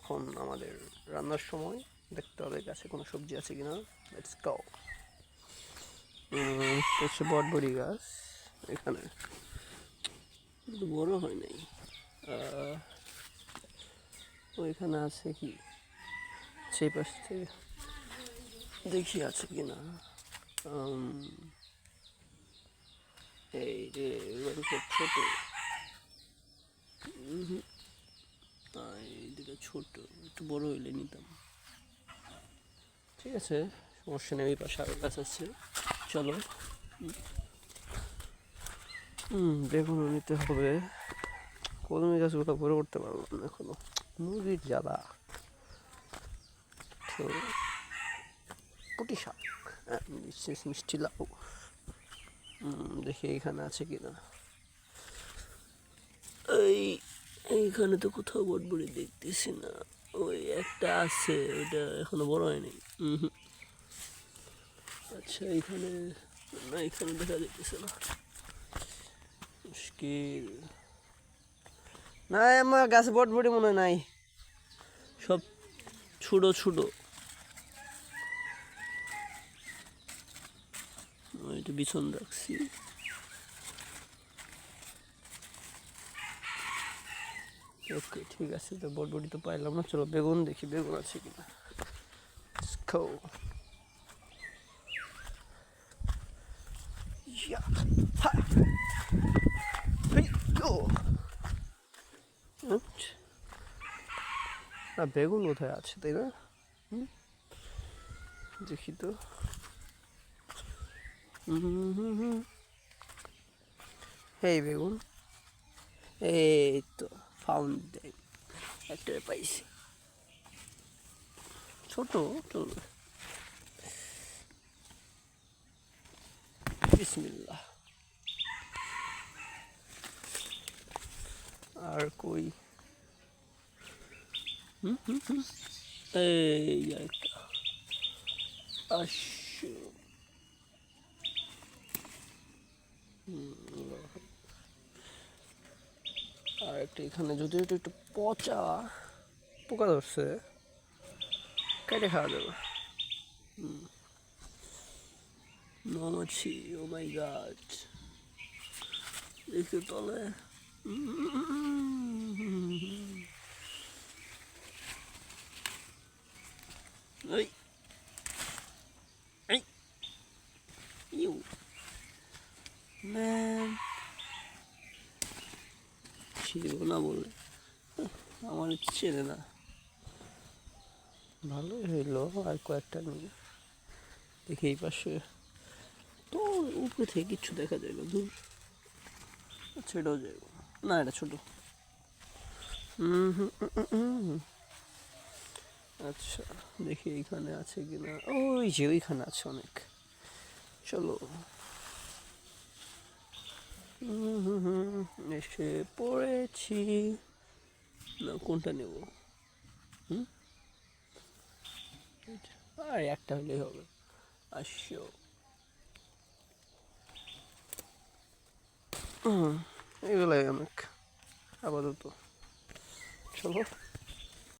এখন আমাদের রান্নার সময় দেখতে হবে গাছে কোনো সবজি আছে কিনা। Let's go. হচ্ছে বটবড়ি গাছ এখানে, কিন্তু বড় হয় নাই। ওইখানে আছে কি, সেই পাশ থেকে দেখি আছে কিনা। এই রে ছোট, এই দুটো ছোট, একটু বড় হইলে নিতাম। ঠিক আছে, সমস্যা নেই। ওই পাশে আরো গাছ আছে, চলো। বেগুনও নিতে হবে। কলমি গাছগুলো ভরে উঠতে পারলাম না এখনো, মুরগির জ্বালা। তো পুঁটি শাক, মিষ্টি লাউ, দেখি এইখানে আছে কিনা। এইখানে তো কোথাও বটবড়ি দেখতেছি না। ওই একটা আছে, ওইটা এখনো বড় হয়নি। আচ্ছা এইখানে না, এখানে দেখা যাইতেছে না, মুশকিল। না আমার গাছে বটবড়ি মনে নাই, সব ছোট ছোট। ওইটা বিছন রাখছি। ওকে ঠিক আছে, তো বটবড়ি তো পাইলাম না। চলো বেগুন দেখি, বেগুন আছে কিনা। খাও। না বেগুন কোথায় আছে, তাই না? দেখি তো। এই বেগুন, এই তো ফাউন্ড, একটা পাইছি, ছোট চলবে। বিসমিল্লাহ। আর কই, এই একটা আসো। আর একটা এখানে, যদি একটু একটু পচা পোকা ধরছে, কেটে খাওয়া যাবে। মৌমাছি, ও মাই গড, দেখতে তলে। এই এই ইউ ম্যান, ছিল না বলে আমার চেনে না। ভালোই হইলো, আর কয়েকটা নিয়ে দেখি। এই পাশে তো উপরে থেকে কিচ্ছু দেখা যায় না, দূর। আচ্ছা এটাও যাই না, এটা ছোট। আচ্ছা দেখি এইখানে আছে কিনা। ওই যে ওইখানে আছে অনেক, চলো। এসে পড়েছি। না কোনটা নেব? আর একটা হলেই হবে। আসো। এগুলাই অনেক আপাতত, চলো।